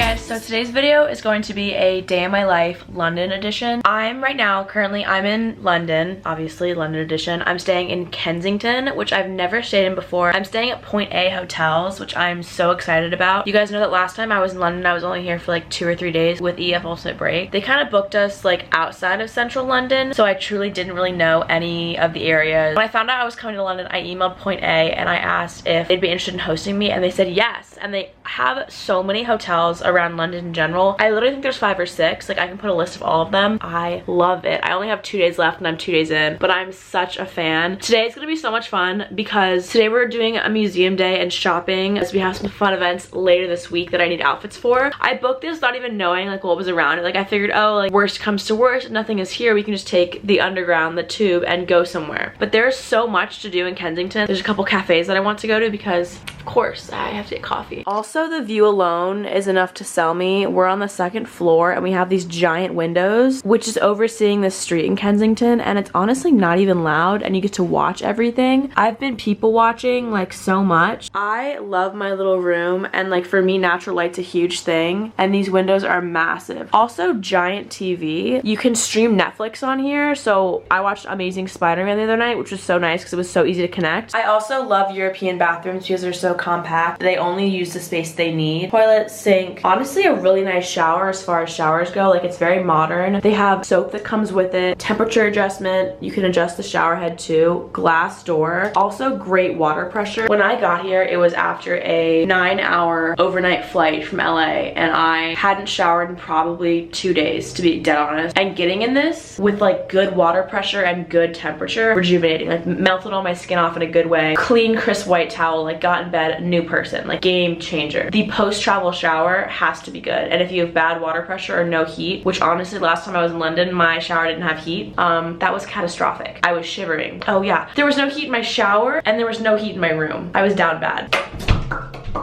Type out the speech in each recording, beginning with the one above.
guys, so today's video is going to be a day in my life London edition. I'm in London, obviously London edition. I'm staying in Kensington, which I've never stayed in before. I'm staying at Point A hotels, which I'm so excited about. You guys know that last time I was in London, I was only here for like 2 or 3 days with EF Ultimate Break. They kind of booked us like outside of central London, so I truly didn't really know any of the areas. When I found out I was coming to London, I emailed Point A and I asked if they'd be interested in hosting me, and they said yes. And they have so many hotels around London in general. I literally think there's 5 or 6. Like, I can put a list of all of them. I love it. I only have 2 days left and I'm 2 days in, but I'm such a fan. Today is gonna be so much fun because today we're doing a museum day and shopping, as we have some fun events later this week that I need outfits for. I booked this not even knowing like what was around it. Like, I figured, oh, like worst comes to worst, nothing is here, we can just take the underground, the tube, and go somewhere. But there's so much to do in Kensington. There's a couple cafes that I want to go to because of course I have to get coffee. Also, the view alone is enough to sell me. We're on the 2nd floor and we have these giant windows, which is overseeing the street in Kensington, and it's honestly not even loud and you get to watch everything. I've been people watching like so much. I love my little room, and like for me, natural light's a huge thing, and these windows are massive. Also, giant TV. You can stream Netflix on here, so I watched Amazing Spider-Man the other night, which was so nice because it was so easy to connect. I also love European bathrooms because they're so compact. They only use the space they need. Toilet, sink, honestly a really nice shower as far as showers go. Like, it's very modern. They have soap that comes with it, temperature adjustment, you can adjust the shower head too, glass door, also great water pressure. When I got here, it was after a 9-hour overnight flight from LA, and I hadn't showered in probably 2 days, to be dead honest. And getting in this with like good water pressure and good temperature, rejuvenating, like melted all my skin off in a good way. Clean, crisp white towel, like got in bed, new person, like game changer. The post-travel shower has to be good, and if you have bad water pressure or no heat, which honestly last time I was in London my shower didn't have heat, that was catastrophic. I was shivering. Oh yeah, there was no heat in my shower and there was no heat in my room. I was down bad.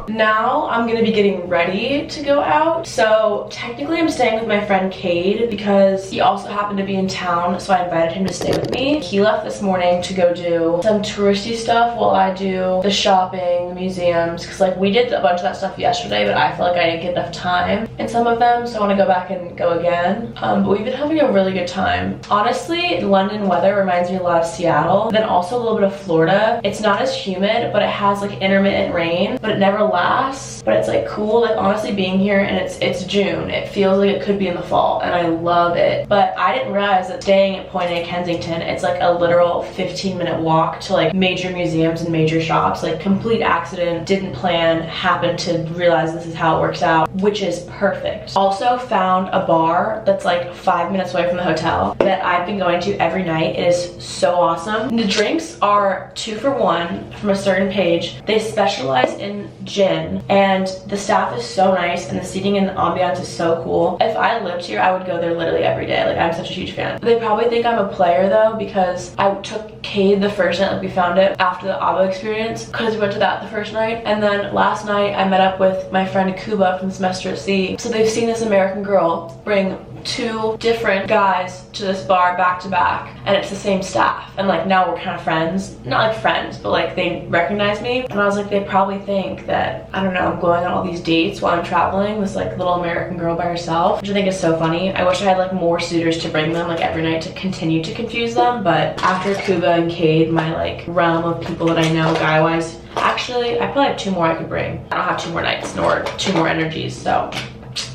Now I'm gonna be getting ready to go out. So technically I'm staying with my friend Cade because he also happened to be in town, so I invited him to stay with me. He left this morning to go do some touristy stuff while I do the shopping, the museums, because like we did a bunch of that stuff yesterday, but I feel like I didn't get enough time in some of them, so I want to go back and go again. But we've been having a really good time. Honestly, London weather reminds me a lot of Seattle, then also a little bit of Florida. It's not as humid, but it has like intermittent rain, but it never lasts, but it's like cool. Like, honestly, being here, and it's June, it feels like it could be in the fall, and I love it. But I didn't realize that staying at Point A Kensington, it's like a literal 15-minute walk to like major museums and major shops. Like, complete accident, didn't plan, happened to realize this is how it works out, which is perfect. Also found a bar that's like 5 minutes away from the hotel that I've been going to every night. It is so awesome. The drinks are 2 for 1 from a certain page. They specialize in gin, and the staff is so nice, and the seating and the ambiance is so cool. If I lived here, I would go there literally every day. Like, I'm such a huge fan. They probably think I'm a player though, because I took Cade the first night, like we found it after the ABBA experience, because we went to that the first night, and then last night I met up with my friend Kuba from Semester at Sea. So they've seen this American girl bring 2 different guys to this bar back to back, and it's the same staff, and like now we're kind of friends. Not like friends, but like they recognize me, and I was like, they probably think that, I don't know, I'm going on all these dates while I'm traveling, this like little American girl by herself, which I think is so funny. I wish I had like more suitors to bring them like every night to continue to confuse them, but after Kuba and Cade, my like realm of people that I know guy wise, actually I probably have 2 more I could bring. I don't have 2 more nights nor 2 more energies. So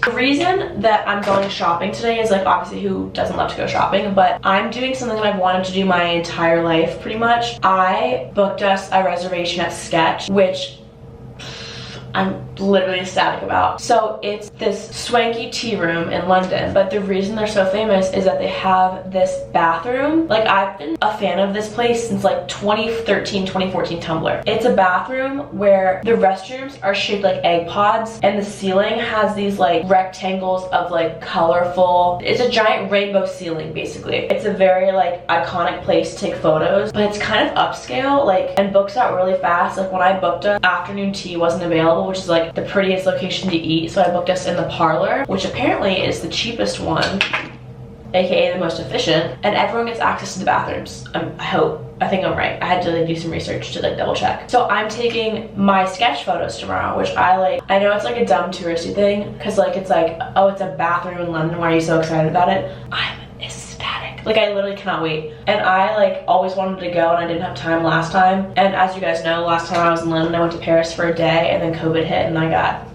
the reason that I'm going shopping today is like, obviously who doesn't love to go shopping, but I'm doing something that I've wanted to do my entire life pretty much. I booked us a reservation at Sketch, which I'm literally ecstatic about. So it's this swanky tea room in London, but the reason they're so famous is that they have this bathroom. Like, I've been a fan of this place since like 2013, 2014 Tumblr. It's a bathroom where the restrooms are shaped like egg pods, and the ceiling has these like rectangles of like colorful, it's a giant rainbow ceiling basically. It's a very like iconic place to take photos, but it's kind of upscale, like, and books out really fast. Like, when I booked it, afternoon tea wasn't available, which is like the prettiest location to eat, so I booked us in the parlor, which apparently is the cheapest one. aka the most efficient, and everyone gets access to the bathrooms. I think I'm right. I had to like do some research to like double check. So I'm taking my sketch photos tomorrow, which I know it's like a dumb touristy thing, because like it's like, oh, it's a bathroom in London, why are you so excited about it? I'm ecstatic. Like I literally cannot wait. And I like always wanted to go and I didn't have time last time. And as you guys know, last time I was in London, I went to Paris for a day and then COVID hit and I got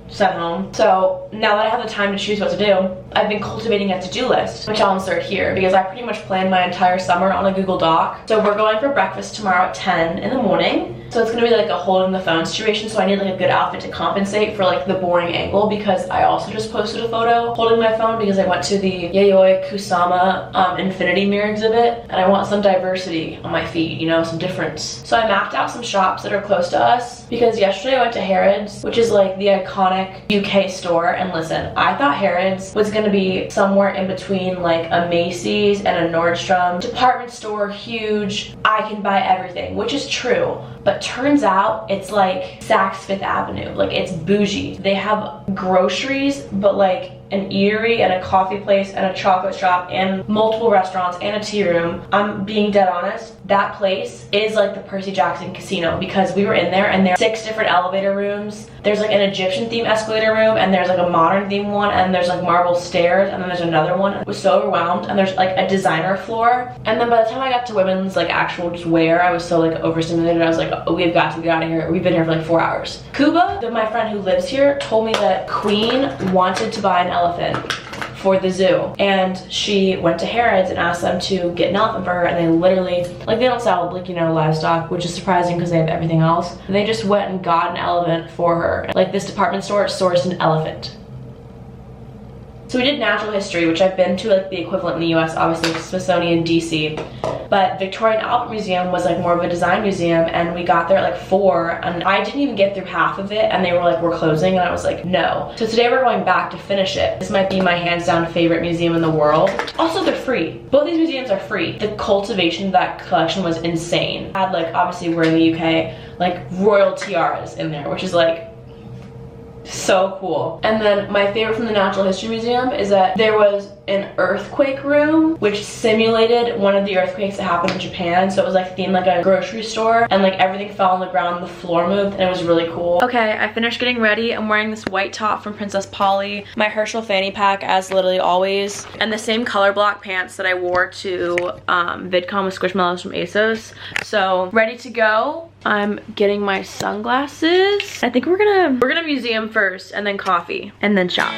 sent home. So now that I have the time to choose what to do, I've been cultivating a to-do list, which I'll insert here because I pretty much planned my entire summer on a Google Doc. So we're going for breakfast tomorrow at 10 in the morning. So it's gonna be like a holding the phone situation. So I need like a good outfit to compensate for like the boring angle, because I also just posted a photo holding my phone because I went to the Yayoi Kusama infinity mirror exhibit and I want some diversity on my feed, you know, some difference. So I mapped out some shops that are close to us because yesterday I went to Harrods, which is like the iconic UK store. And listen, I thought Harrods was gonna be somewhere in between like a Macy's and a Nordstrom. Department store, huge, I can buy everything, which is true. But turns out it's like Saks Fifth Avenue. Like it's bougie. They have groceries, but like an eatery and a coffee place and a chocolate shop and multiple restaurants and a tea room. I'm being dead honest. That place is like the Percy Jackson casino, because we were in there and there are 6 different elevator rooms. There's like an Egyptian themed escalator room and there's like a modern themed one and there's like marble stairs and then there's another one. I was so overwhelmed, and there's like a designer floor. And then by the time I got to women's like actual just wear, I was so like overstimulated. I was like, oh, we've got to get out of here. We've been here for like 4 hours. Kuba, my friend who lives here, told me that Queen wanted to buy an elephant for the zoo, and she went to Harrods and asked them to get an elephant for her, and they literally, like, they don't sell like, you know, livestock, which is surprising because they have everything else. And they just went and got an elephant for her. Like, this department store sourced an elephant. So we did natural history, which I've been to like the equivalent in the US, obviously Smithsonian, DC. But Victoria and Albert Museum was like more of a design museum, and we got there at like 4 and I didn't even get through half of it and they were like, we're closing, and I was like, no. So today we're going back to finish it. This might be my hands down favorite museum in the world. Also, they're free. Both these museums are free. The cultivation of that collection was insane. I had like, obviously we're in the UK, like royal tiaras in there, which is like so cool. And then my favorite from the Natural History Museum is that there was an earthquake room which simulated one of the earthquakes that happened in Japan. So it was like themed like a grocery store, and like everything fell on the ground, the floor moved, and it was really cool. Okay, I finished getting ready. I'm wearing this white top from Princess Polly, my Herschel fanny pack as literally always, and the same color block pants that I wore to VidCon with Squishmallows from ASOS. So ready to go. I'm getting my sunglasses. I think we're gonna museum first and then coffee and then shop.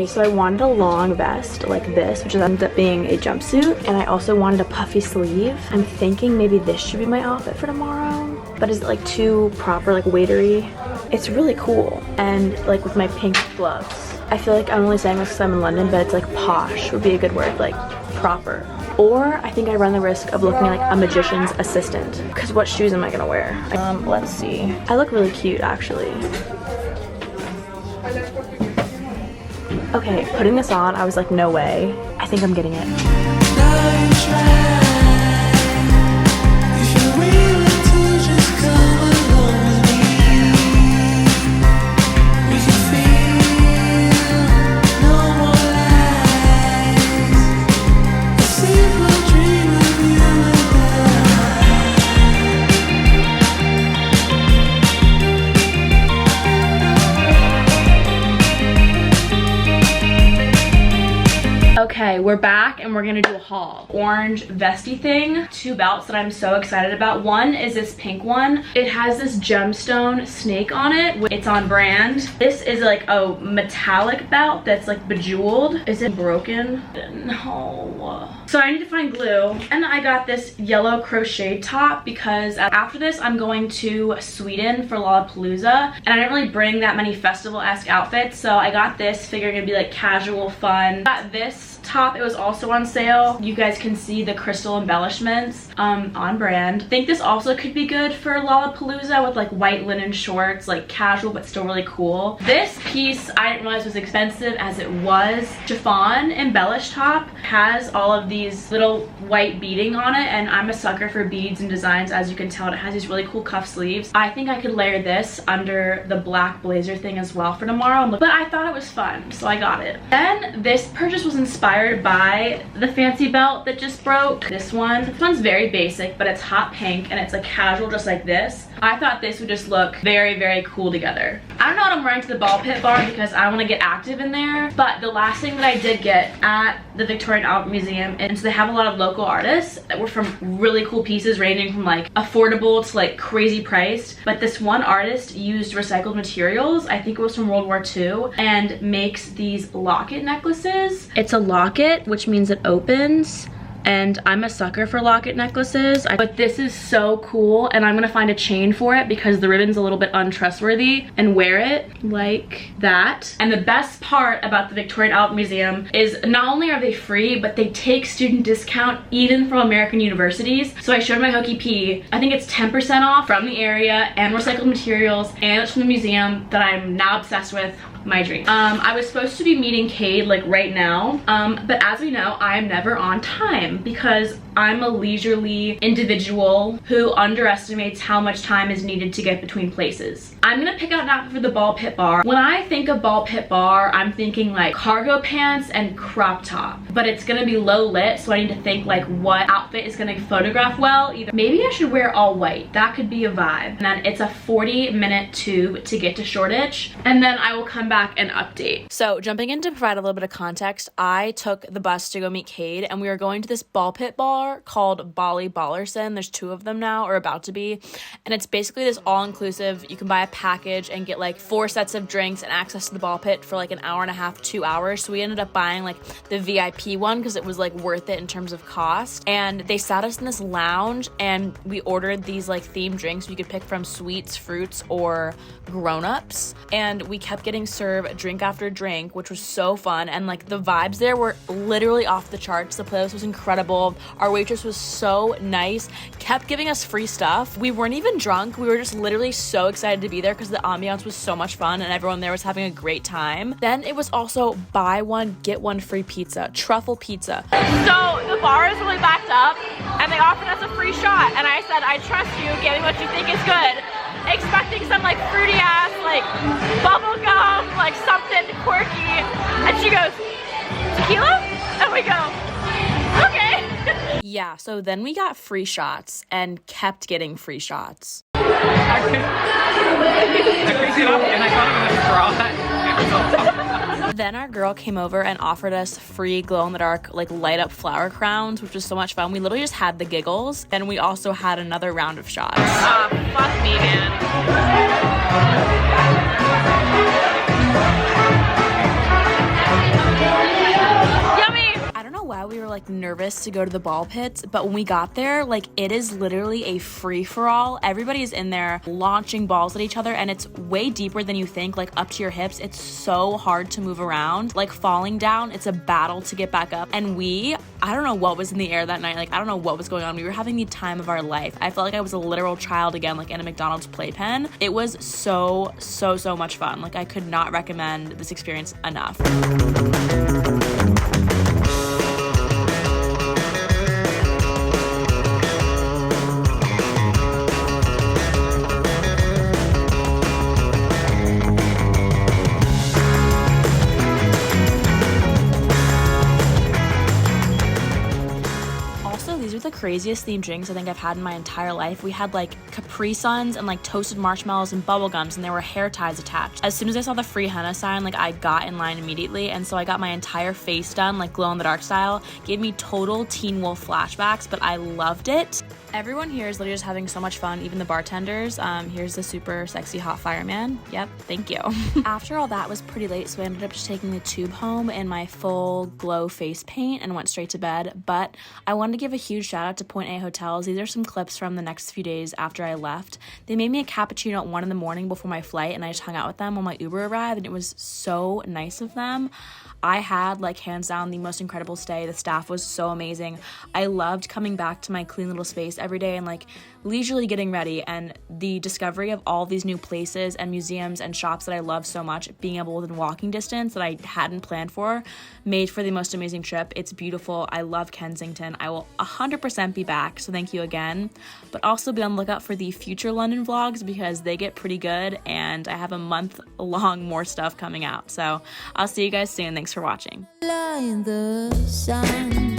So I wanted a long vest like this, which ended up being a jumpsuit, and I also wanted a puffy sleeve. I'm thinking maybe this should be my outfit for tomorrow, but is it like too proper, like waitery? It's really cool, and like with my pink gloves. I feel like I'm only saying this because I'm in London, but it's like posh would be a good word, like proper. Or I think I run the risk of looking like a magician's assistant, because what shoes am I gonna wear? Let's see. I look really cute actually. Okay, putting this on, I was like, no way. I think I'm getting it. Okay, we're back and we're gonna do a haul. Orange vesty thing, 2 belts that I'm so excited about. One is this pink one. It has this gemstone snake on it. It's on brand. This is like a metallic belt that's like bejeweled. Is it broken? No. So I need to find glue. And I got this yellow crochet top because after this I'm going to Sweden for Lollapalooza. And I didn't really bring that many festival-esque outfits, so I got this figuring it'd be like casual fun. Got this top, it was also on sale. You guys can see the crystal embellishments on brand. I think this also could be good for Lollapalooza with like white linen shorts, like casual but still really cool. This piece I didn't realize was expensive as it was. Chiffon embellished top, has all of these little white beading on it, and I'm a sucker for beads and designs. As you can tell, it has these really cool cuff sleeves. I think I could layer this under the black blazer thing as well for tomorrow, but I thought it was fun, so I got it. Then this purchase was inspired by the fancy belt that just broke. This one's very basic, but it's hot pink and it's like casual just like this. I thought this would just look very, very cool together. I don't know what I'm wearing to the ball pit bar because I want to get active in there, but the last thing that I did get at the Victorian Albert Museum, and so they have a lot of local artists that were from really cool pieces ranging from like affordable to like crazy priced, but this one artist used recycled materials, I think it was from World War II, and makes these locket necklaces. It's a locket, which means it opens, and I'm a sucker for locket necklaces, but this is so cool, and I'm gonna find a chain for it because the ribbon's a little bit untrustworthy, and wear it like that. And the best part about the Victorian Albert Museum is not only are they free, but they take student discount even from American universities. So I showed my Hokey P, I think it's 10% off from the area and recycled materials, and it's from the museum that I'm now obsessed with. My dream. I was supposed to be meeting Cade like right now, but as we know, I am never on time because I'm a leisurely individual who underestimates how much time is needed to get between places. I'm gonna pick out an outfit for the ball pit bar. When I think of ball pit bar, I'm thinking like cargo pants and crop top, but it's gonna be low lit, so I need to think like what outfit is gonna photograph well. Either maybe I should wear all white, that could be a vibe. And then it's a 40-minute tube to get to Shoreditch, and then I will come back and update. So jumping in to provide a little bit of context, I took the bus to go meet Cade, and we were going to this ball pit bar called Ballie Ballerson. There's 2 of them now, or about to be, and it's basically this all-inclusive. You can buy a package and get like 4 sets of drinks and access to the ball pit for like an hour and a half, 2 hours. So we ended up buying like the VIP one because it was like worth it in terms of cost. And they sat us in this lounge, and we ordered these like themed drinks. You could pick from sweets, fruits, or grown-ups, and we kept getting served drink after drink, which was so fun. And like the vibes there were literally off the charts. The playlist was incredible. Our waitress was so nice, kept giving us free stuff. We weren't even drunk, we were just literally so excited to be there because the ambiance was so much fun and everyone there was having a great time. Then it was also buy one get one free pizza, truffle pizza. So the bar is really backed up and they offered us a free shot, and I said, I trust you, give me what you think is good, expecting some like fruity ass like bubble gum, like something quirky, and she goes, tequila? And we go, okay. Yeah, so then we got free shots and kept getting free shots. I picked it up and I thought it was a straw. Then our girl came over and offered us free glow-in-the-dark like light up flower crowns, which was so much fun. We literally just had the giggles, and we also had another round of shots. Fuck me, man. Why we were like nervous to go to the ball pits, but when we got there, like it is literally a free-for-all. Everybody is in there launching balls at each other, and it's way deeper than you think, like up to your hips. It's so hard to move around, like falling down, it's a battle to get back up. And I don't know what was in the air that night, like I don't know what was going on. We were having the time of our life. I felt like I was a literal child again, like in a McDonald's playpen. It was so much fun. Like I could not recommend this experience enough. Also, these are the craziest themed drinks I think I've had in my entire life. We had like Capri Suns and like toasted marshmallows and bubble gums, and there were hair ties attached. As soon as I saw the free henna sign, like I got in line immediately, and so I got my entire face done like glow in the dark style. Gave me total Teen Wolf flashbacks, but I loved it. Everyone here is literally just having so much fun, even the bartenders. Here's the super sexy hot fireman. Yep, thank you. After all that was pretty late, so I ended up just taking the tube home in my full glow face paint and went straight to bed. But I wanted to give a huge shout out to Point A Hotels. These are some clips from the next few days after I left. They made me a cappuccino at 1 in the morning before my flight, and I just hung out with them when my Uber arrived, and it was so nice of them. I had, like, hands down the most incredible stay. The staff was so amazing. I loved coming back to my clean little space every day and, like, leisurely getting ready, and the discovery of all these new places and museums and shops that I love so much, being able within walking distance that I hadn't planned for, made for the most amazing trip. It's beautiful. I love Kensington. I will 100% be back, so thank you again. But also be on the lookout for the future London vlogs because they get pretty good, and I have a month-long more stuff coming out. So I'll see you guys soon. Thanks for watching. In the sun.